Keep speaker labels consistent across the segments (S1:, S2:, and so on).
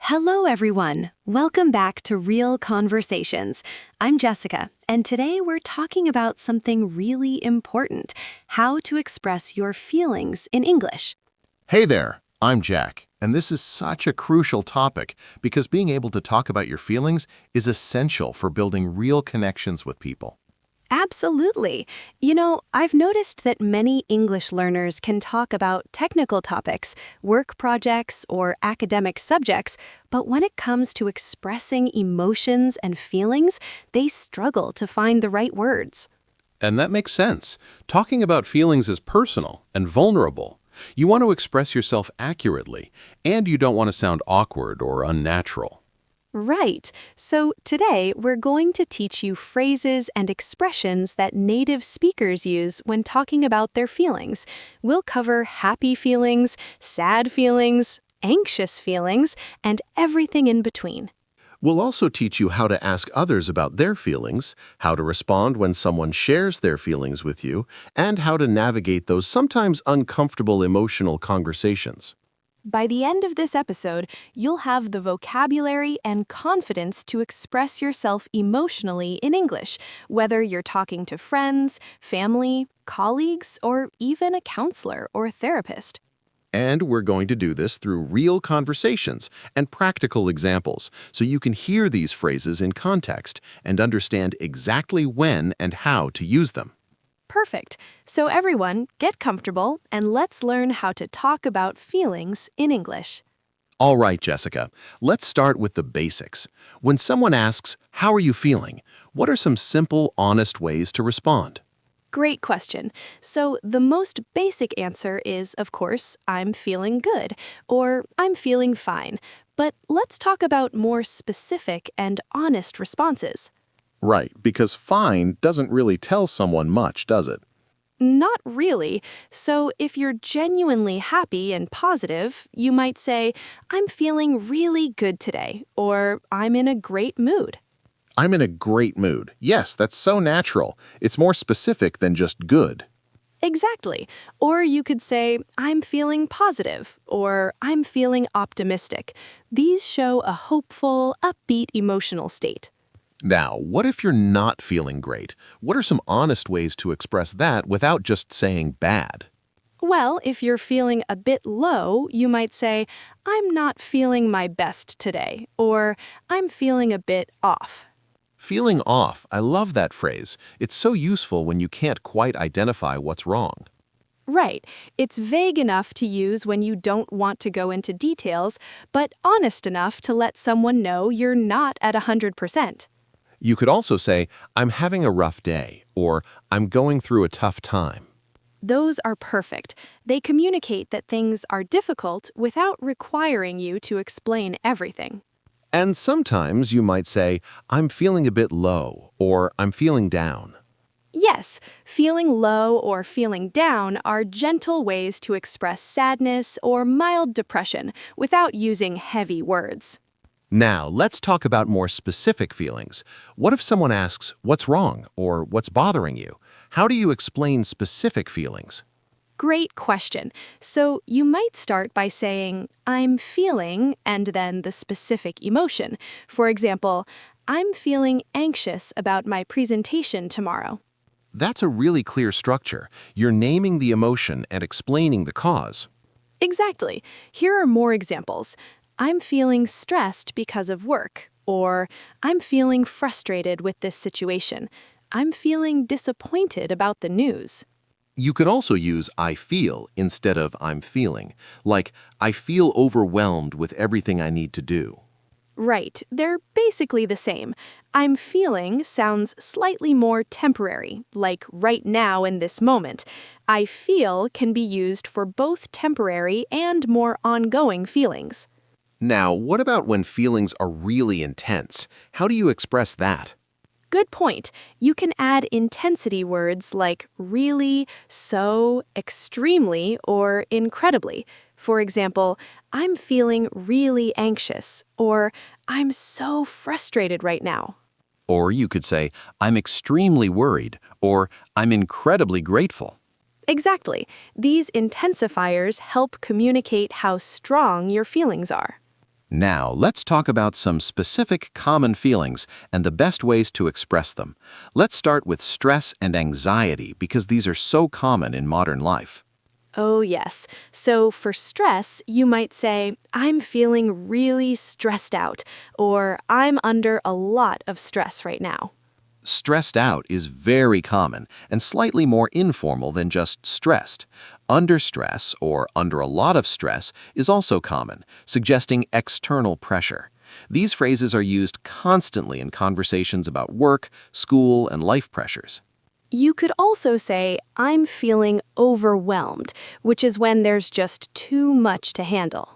S1: Hello, everyone. Welcome back to Real Conversations. I'm Jessica, and today we're talking about something really important: how to express your feelings in English.
S2: Hey there, I'm Jack, and this is such a crucial topic because being able to talk about your feelings is essential for building real connections with people.
S1: Absolutely. I've noticed that many English learners can talk about technical topics, work projects, or academic subjects, but when it comes to expressing emotions and feelings, they struggle to find the right words.
S3: And that makes sense. Talking about feelings is personal and vulnerable. You want to express yourself accurately, and you don't want to sound awkward or unnatural.
S1: Right. So today we're going to teach you phrases and expressions that native speakers use when talking about their feelings. We'll cover happy feelings, sad feelings, anxious feelings, and everything in between.
S2: We'll also teach you how to ask others about their feelings, how to respond when someone shares their feelings with you, and how to navigate those sometimes uncomfortable emotional conversations.
S1: By the end of this episode, you'll have the vocabulary and confidence to express yourself emotionally in English, whether you're talking to friends, family, colleagues, or even a counselor or therapist.
S2: And we're going to do this through real conversations and practical examples, so you can hear these phrases in context and understand exactly when and how to use them.
S1: Perfect. So everyone, get comfortable and let's learn how to talk about feelings in English.
S2: All right, Jessica, let's start with the basics. When someone asks, "How are you feeling?" what are some simple, honest ways to respond?
S1: Great question. So the most basic answer is, of course, I'm feeling good or I'm feeling fine. But let's talk about more specific and honest responses.
S2: Right, because fine doesn't really tell someone much, does it?
S1: Not really. So if you're genuinely happy and positive, you might say, I'm feeling really good today, or I'm in a great mood.
S2: I'm in a great mood. Yes, that's so natural. It's more specific than just good.
S1: Exactly. Or you could say, I'm feeling positive, or I'm feeling optimistic. These show a hopeful, upbeat emotional state.
S2: Now, what if you're not feeling great? What are some honest ways to express that without just saying bad?
S1: Well, if you're feeling a bit low, you might say, I'm not feeling my best today, or I'm feeling a bit off.
S2: Feeling off, I love that phrase. It's so useful when you can't quite identify what's wrong.
S1: Right. It's vague enough to use when you don't want to go into details, but honest enough to let someone know you're not at 100%.
S2: You could also say, "I'm having a rough day," or "I'm going through a tough time."
S1: Those are perfect. They communicate that things are difficult without requiring you to explain everything.
S2: And sometimes you might say, "I'm feeling a bit low," or "I'm feeling down."
S1: Yes, feeling low or feeling down are gentle ways to express sadness or mild depression without using heavy words.
S2: Now, let's talk about more specific feelings. What if someone asks, "What's wrong?" or "What's bothering you?" How do you explain specific feelings?
S1: Great question. So you might start by saying, I'm feeling, and then the specific emotion. For example, I'm feeling anxious about my presentation tomorrow.
S2: That's a really clear structure. You're naming the emotion and explaining the cause.
S1: Exactly. Here are more examples. I'm feeling stressed because of work, or I'm feeling frustrated with this situation. I'm feeling disappointed about the news.
S2: You could also use "I feel" instead of "I'm feeling," like "I feel overwhelmed with everything I need to do."
S1: Right, they're basically the same. I'm feeling sounds slightly more temporary, like right now in this moment. I feel can be used for both temporary and more ongoing feelings.
S2: Now, what about when feelings are really intense? How do you express that?
S1: Good point. You can add intensity words like really, so, extremely, or incredibly. For example, I'm feeling really anxious, or I'm so frustrated right now.
S2: Or you could say, "I'm extremely worried," or "I'm incredibly grateful."
S1: Exactly. These intensifiers help communicate how strong your feelings are.
S3: Now, let's talk about some specific common feelings and the best ways to express them. Let's start with stress and anxiety because these are so common in modern life.
S1: Oh, yes. So for stress, you might say, I'm feeling really stressed out, or I'm under a lot of stress right now.
S3: Stressed out is very common and slightly more informal than just stressed. Under stress or under a lot of stress is also common, suggesting external pressure. These phrases are used constantly in conversations about work, school, and life pressures.
S1: You could also say, I'm feeling overwhelmed, which is when there's just too much to handle.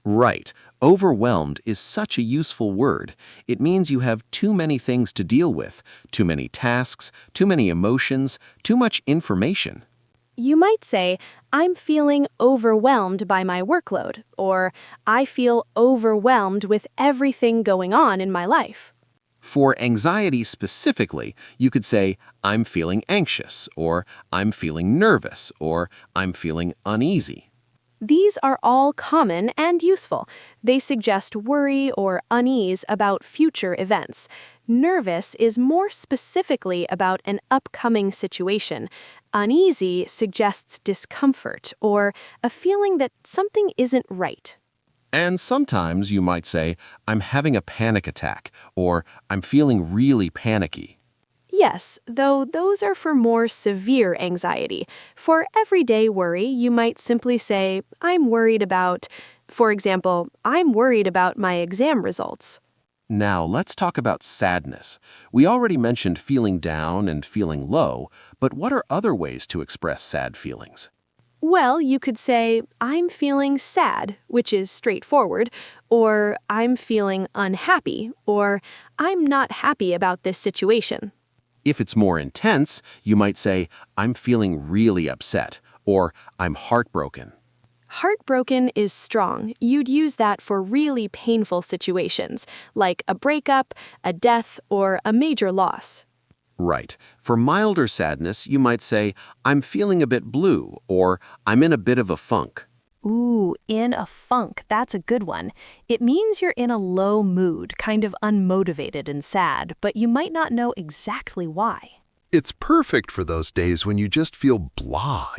S3: Right. Overwhelmed is such a useful word. It means you have too many things to deal with, too many tasks, too many emotions, too much information.
S1: You might say, I'm feeling overwhelmed by my workload, or I feel overwhelmed with everything going on in my life.
S3: For anxiety specifically, you could say, I'm feeling anxious, or I'm feeling nervous, or I'm feeling uneasy.
S1: These are all common and useful. They suggest worry or unease about future events. Nervous is more specifically about an upcoming situation. Uneasy suggests discomfort or a feeling that something isn't right.
S3: And sometimes you might say, I'm having a panic attack, or I'm feeling really panicky.
S1: Yes, though those are for more severe anxiety. For everyday worry, you might simply say, I'm worried about, for example, I'm worried about my exam results.
S3: Now, let's talk about sadness. We already mentioned feeling down and feeling low, but what are other ways to express sad feelings?
S1: Well, you could say, I'm feeling sad, which is straightforward, or I'm feeling unhappy, or I'm not happy about this situation.
S3: If it's more intense, you might say, I'm feeling really upset, or I'm heartbroken.
S1: Heartbroken is strong. You'd use that for really painful situations, like a breakup, a death, or a major loss.
S3: Right. For milder sadness, you might say, I'm feeling a bit blue, or I'm in a bit of a funk.
S1: Ooh, in a funk, that's a good one. It means you're in a low mood, kind of unmotivated and sad, but you might not know exactly why.
S2: It's perfect for those days when you just feel blah.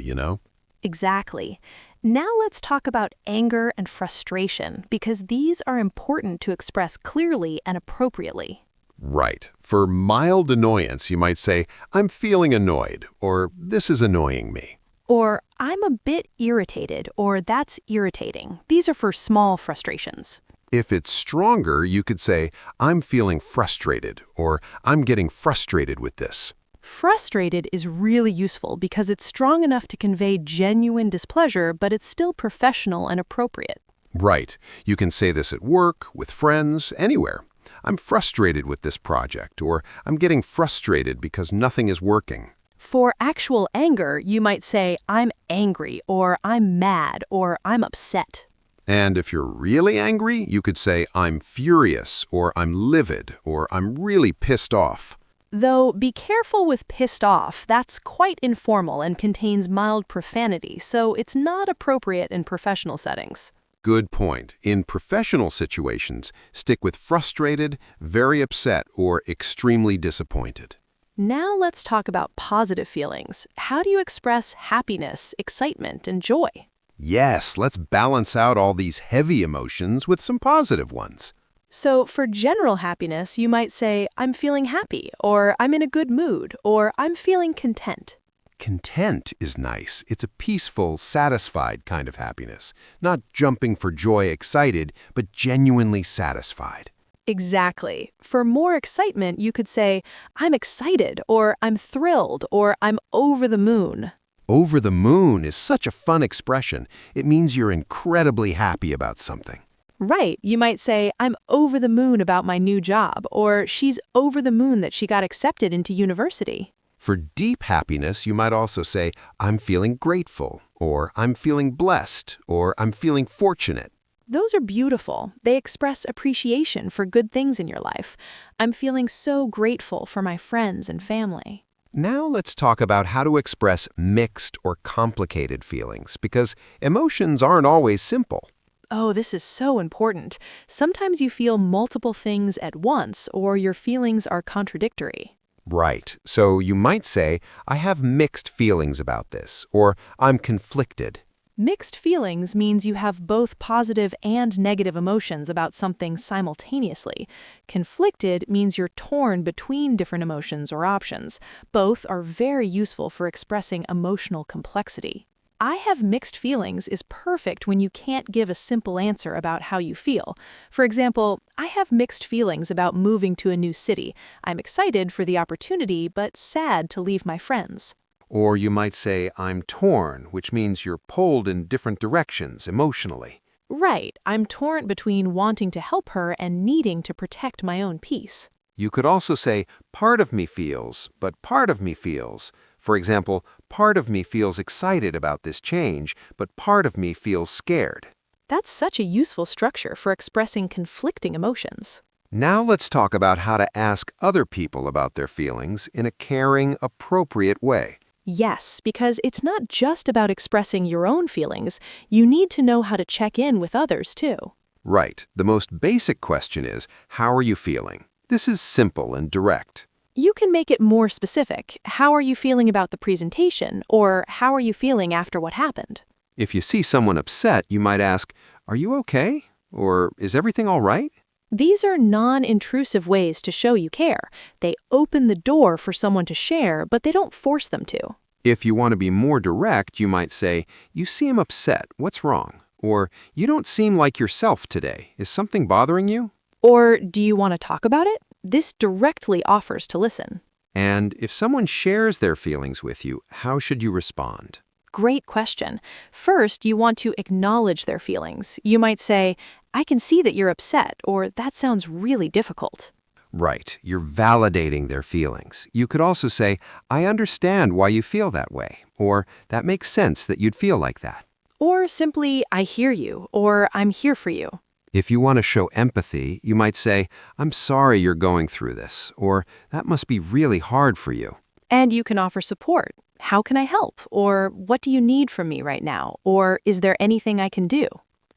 S1: Exactly. Now let's talk about anger and frustration, because these are important to express clearly and appropriately.
S2: Right. For mild annoyance, you might say, I'm feeling annoyed, or this is annoying me.
S1: Or, I'm a bit irritated, or that's irritating. These are for small frustrations.
S2: If it's stronger, you could say, I'm feeling frustrated, or I'm getting frustrated with this.
S1: Frustrated is really useful because it's strong enough to convey genuine displeasure, but it's still professional and appropriate.
S2: Right. You can say this at work, with friends, anywhere. I'm frustrated with this project, or I'm getting frustrated because nothing is working.
S1: For actual anger, you might say, I'm angry, or I'm mad, or I'm upset.
S2: And if you're really angry, you could say, I'm furious, or I'm livid, or I'm really pissed off.
S1: Though, be careful with pissed off. That's quite informal and contains mild profanity, so it's not appropriate in professional settings.
S2: Good point. In professional situations, stick with frustrated, very upset, or extremely disappointed.
S1: Now let's talk about positive feelings. How do you express happiness, excitement, and joy?
S2: Yes, let's balance out all these heavy emotions with some positive ones.
S1: So for general happiness, you might say, I'm feeling happy, or I'm in a good mood, or I'm feeling content.
S2: Content is nice. It's a peaceful, satisfied kind of happiness. Not jumping for joy excited, but genuinely satisfied.
S1: Exactly. For more excitement, you could say, I'm excited, or I'm thrilled, or I'm over the moon.
S2: Over the moon is such a fun expression. It means you're incredibly happy about something.
S1: Right. You might say, I'm over the moon about my new job, or she's over the moon that she got accepted into university.
S2: For deep happiness, you might also say, I'm feeling grateful, or I'm feeling blessed, or I'm feeling fortunate.
S1: Those are beautiful. They express appreciation for good things in your life. I'm feeling so grateful for my friends and family.
S2: Now let's talk about how to express mixed or complicated feelings, because emotions aren't always simple.
S4: Oh, this is so important. Sometimes you feel multiple things at once, or your feelings are contradictory.
S5: Right. So you might say, I have mixed feelings about this, or I'm conflicted.
S4: Mixed feelings means you have both positive and negative emotions about something simultaneously. Conflicted means you're torn between different emotions or options. Both are very useful for expressing emotional complexity. I have mixed feelings is perfect when you can't give a simple answer about how you feel. For example, I have mixed feelings about moving to a new city. I'm excited for the opportunity, but sad to leave my friends.
S5: Or you might say, I'm torn, which means you're pulled in different directions emotionally.
S4: Right, I'm torn between wanting to help her and needing to protect my own peace.
S5: You could also say, part of me feels, but part of me feels. For example, part of me feels excited about this change, but part of me feels scared.
S4: That's such a useful structure for expressing conflicting emotions.
S5: Now let's talk about how to ask other people about their feelings in a caring, appropriate way.
S4: Yes, because it's not just about expressing your own feelings. You need to know how to check in with others, too.
S5: Right. The most basic question is, how are you feeling? This is simple and direct.
S4: You can make it more specific. How are you feeling about the presentation? Or how are you feeling after what happened?
S5: If you see someone upset, you might ask, are you okay? Or is everything all right?
S4: These are non-intrusive ways to show you care. They open the door for someone to share, but they don't force them to.
S5: If you want to be more direct, you might say, you seem upset. What's wrong? Or, you don't seem like yourself today. Is something bothering you?
S4: Or do you want to talk about it? This directly offers to listen.
S5: And if someone shares their feelings with you, how should you respond?
S4: Great question. First, you want to acknowledge their feelings. You might say, I can see that you're upset, or that sounds really difficult.
S5: Right, you're validating their feelings. You could also say, I understand why you feel that way, or that makes sense that you'd feel like that.
S4: Or simply, I hear you, or I'm here for you.
S5: If you want to show empathy, you might say, I'm sorry you're going through this, or that must be really hard for you.
S4: And you can offer support. How can I help? Or what do you need from me right now? Or is there anything I can do?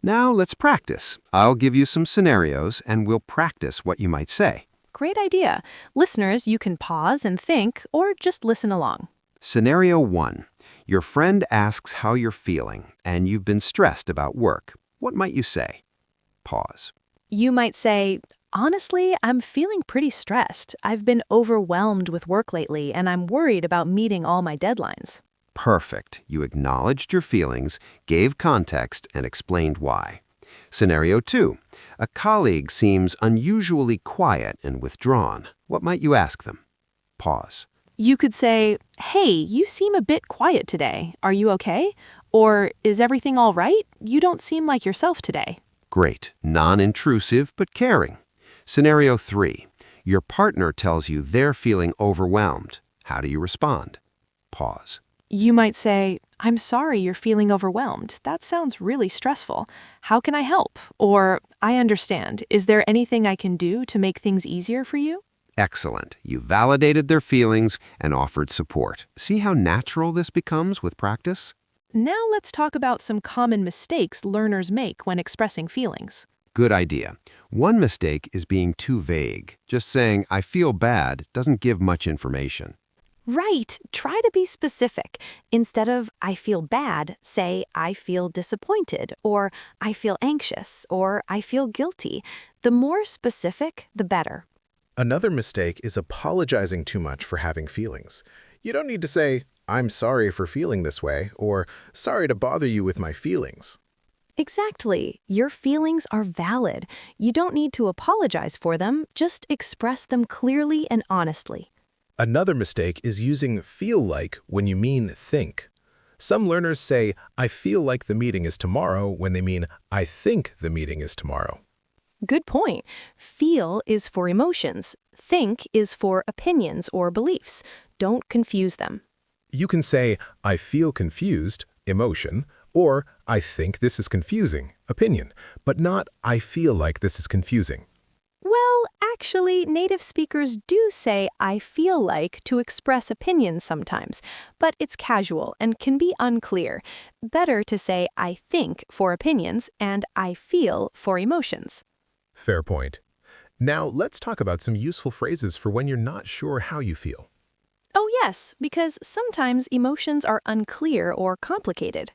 S5: Now let's practice. I'll give you some scenarios and we'll practice what you might say.
S4: Great idea. Listeners, you can pause and think, or just listen along.
S5: Scenario 1. Your friend asks how you're feeling and you've been stressed about work. What might you say? Pause.
S4: You might say, honestly, I'm feeling pretty stressed. I've been overwhelmed with work lately, and I'm worried about meeting all my deadlines.
S5: Perfect. You acknowledged your feelings, gave context, and explained why. Scenario 2. A colleague seems unusually quiet and withdrawn. What might you ask them? Pause.
S4: You could say, hey, you seem a bit quiet today. Are you okay? Or, is everything all right? You don't seem like yourself today.
S5: Great. Non-intrusive, but caring. Scenario 3. Your partner tells you they're feeling overwhelmed. How do you respond? Pause.
S4: You might say, I'm sorry you're feeling overwhelmed. That sounds really stressful. How can I help? Or, I understand. Is there anything I can do to make things easier for you?
S5: Excellent. You validated their feelings and offered support. See how natural this becomes with practice?
S4: Now let's talk about some common mistakes learners make when expressing feelings.
S5: Good idea. One mistake is being too vague. Just saying, I feel bad doesn't give much information.
S1: Right. Try to be specific. Instead of I feel bad, say I feel disappointed, or I feel anxious, or I feel guilty. The more specific, the better.
S6: Another mistake is apologizing too much for having feelings. You don't need to say, I'm sorry for feeling this way, or sorry to bother you with my feelings.
S1: Exactly. Your feelings are valid. You don't need to apologize for them, just express them clearly and honestly.
S6: Another mistake is using feel like when you mean think. Some learners say, I feel like the meeting is tomorrow when they mean, I think the meeting is tomorrow.
S1: Good point. Feel is for emotions. Think is for opinions or beliefs. Don't confuse them.
S6: You can say, I feel confused, emotion, or I think this is confusing, opinion, but not I feel like this is confusing.
S1: Well,
S4: Actually, native speakers do say "I feel like" to express opinions sometimes, but it's casual and can be unclear. Better to say "I think" for opinions and "I feel" for emotions.
S6: Fair point. Now, let's talk about some useful phrases for when you're not sure how you feel.
S4: Oh yes, because sometimes emotions are unclear or complicated.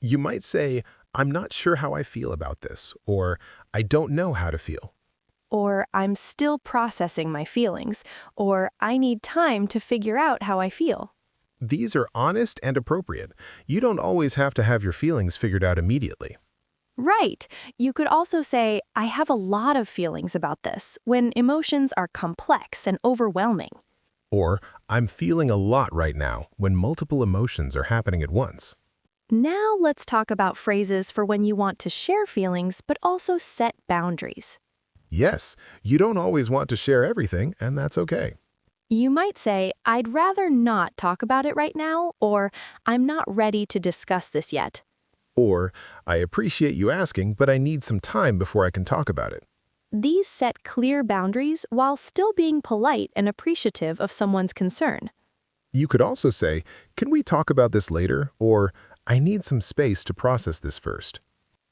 S6: You might say, I'm not sure how I feel about this, or I don't know how to feel.
S4: Or "I'm still processing my feelings," or "I need time to figure out how I feel."
S6: These are honest and appropriate. You don't always have to have your feelings figured out immediately.
S4: Right. You could also say, "I have a lot of feelings about this," when emotions are complex and overwhelming.
S6: Or, I'm feeling a lot right now when multiple emotions are happening at once.
S4: Now let's talk about phrases for when you want to share feelings but also set boundaries.
S6: Yes, you don't always want to share everything, and that's okay.
S4: You might say, "I'd rather not talk about it right now," or "I'm not ready to discuss this yet."
S6: Or, I appreciate you asking, but I need some time before I can talk about it.
S4: These set clear boundaries while still being polite and appreciative of someone's concern.
S6: You could also say, can we talk about this later? Or, I need some space to process this first.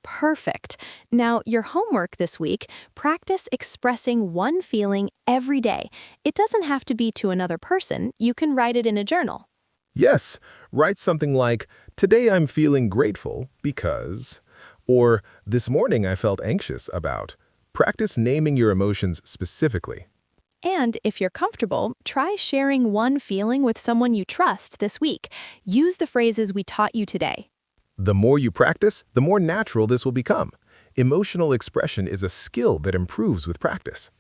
S4: Perfect. Now, your homework this week, practice expressing one feeling every day. It doesn't have to be to another person. You can write it in a journal.
S6: Yes, write something like, today I'm feeling grateful because, or this morning I felt anxious about. Practice naming your emotions specifically.
S4: And if you're comfortable, try sharing one feeling with someone you trust this week. Use the phrases we taught you today.
S6: The more you practice, the more natural this will become. Emotional expression is a skill that improves with practice.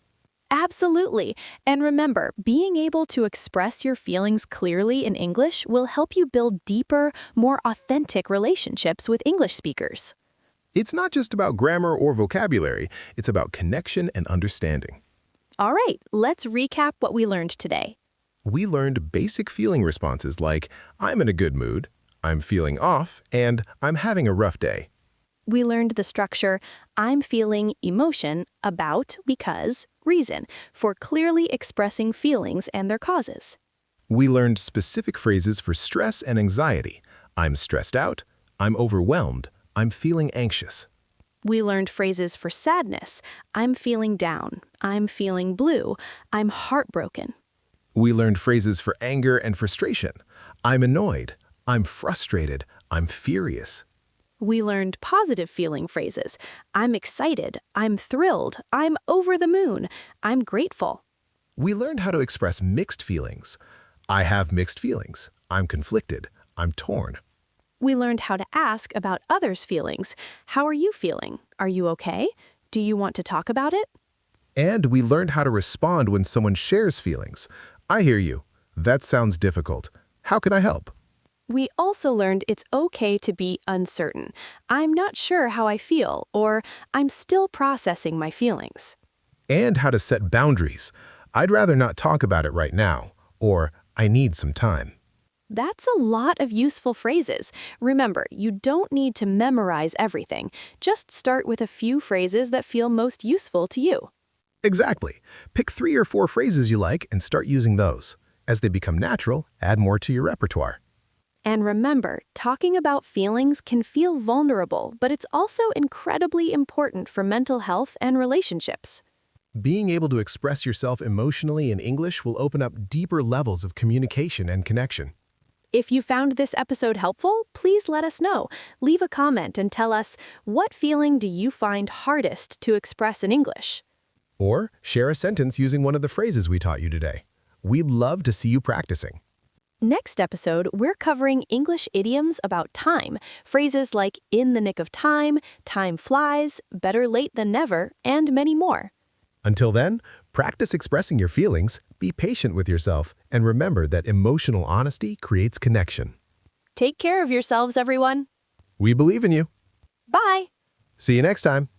S4: Absolutely. And remember, being able to express your feelings clearly in English will help you build deeper, more authentic relationships with English speakers.
S6: It's not just about grammar or vocabulary, it's about connection and understanding.
S4: All right, let's recap what we learned today.
S6: We learned basic feeling responses like, I'm in a good mood, I'm feeling off, and I'm having a rough day.
S4: We learned the structure "I'm feeling emotion about because reason" for clearly expressing feelings and their causes.
S6: We learned specific phrases for stress and anxiety. I'm stressed out, I'm overwhelmed, I'm feeling anxious.
S4: We learned phrases for sadness: "I'm feeling down," "I'm feeling blue," "I'm heartbroken."
S6: We learned phrases for anger and frustration. I'm annoyed, I'm frustrated, I'm furious.
S4: We learned positive feeling phrases: "I'm excited," "I'm thrilled," "I'm over the moon," "I'm grateful."
S6: We learned how to express mixed feelings. I have mixed feelings, I'm conflicted, I'm torn.
S4: We learned how to ask about others' feelings. "How are you feeling? Are you okay? Do you want to talk about it?"
S6: And we learned how to respond when someone shares feelings. I hear you. That sounds difficult. How can I help?
S4: We also learned it's okay to be uncertain. "I'm not sure how I feel," or "I'm still processing my feelings."
S6: And how to set boundaries. I'd rather not talk about it right now. Or, I need some time.
S4: That's a lot of useful phrases. Remember, you don't need to memorize everything. Just start with a few phrases that feel most useful to you.
S6: Exactly. Pick 3 or 4 phrases you like and start using those. As they become natural, add more to your repertoire.
S4: And remember, talking about feelings can feel vulnerable, but it's also incredibly important for mental health and relationships.
S6: Being able to express yourself emotionally in English will open up deeper levels of communication and connection.
S4: If you found this episode helpful, please let us know. Leave a comment and tell us, what feeling do you find hardest to express in English?
S6: Or share a sentence using one of the phrases we taught you today. We'd love to see you practicing.
S4: Next episode, we're covering English idioms about time. Phrases like "in the nick of time," "time flies," "better late than never," and many more.
S6: Until then, practice expressing your feelings, be patient with yourself, and remember that emotional honesty creates connection.
S4: Take care of yourselves, everyone.
S6: We believe in you.
S4: Bye.
S6: See you next time.